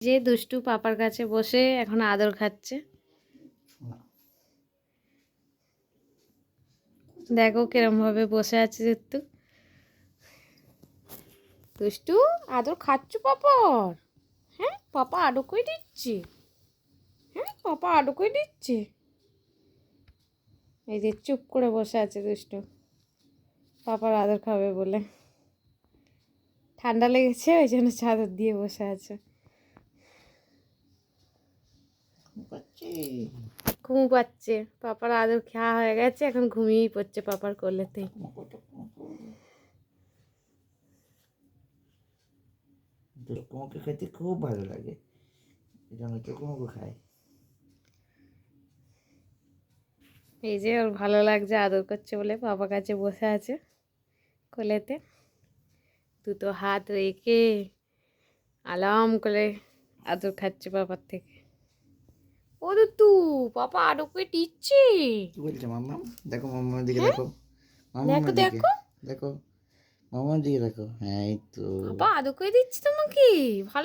যে দুষ্টু পাপার কাছে বসে এখন আদর খাচ্ছে। দেখো কিরম ভাবে বসে আছে দুষ্টু। দুষ্টু আদর খাচ্ছ পাপার? হ্যাঁ, পাপা আদর করে দিচ্ছে। হ্যাঁ, পাপা আদর করে দিচ্ছে। এই যে চুপ করে বসে আছে দুষ্টু, পাপার আদর খাবে বলে। ঠান্ডা লেগেছে ওই জন্য চাদর দিয়ে বসে আছে। ঘুম পাচ্ছে, পাপার আদর খাওয়া হয়ে গেছে, এখন ঘুমিয়েই পড়ছে পাপার কোলেতেই। তোমাকে খেতে খুব ভালো লাগে, এটা আমি তোমাকে খাই। এই যে ওর ভালো লাগছে আদর করছে বলে পাপা কাছে বসে আছে কোলেতে, দুটো হাত রেখে আরাম করে আদর খাচ্ছে পাপার থেকে। ও দুতু, পাপা আদর করে দিচ্ছে। কি বলছে মাম্মা? দেখো মাম্মার দিকে, হ্যাঁ, দেখো দেখো মাম্মার দিকে, দেখো দেখো মাম্মার দিকে, দেখো। হ্যাঁ, এই তো পাপা আদর করে দিচ্ছে তোমাকে। ভালো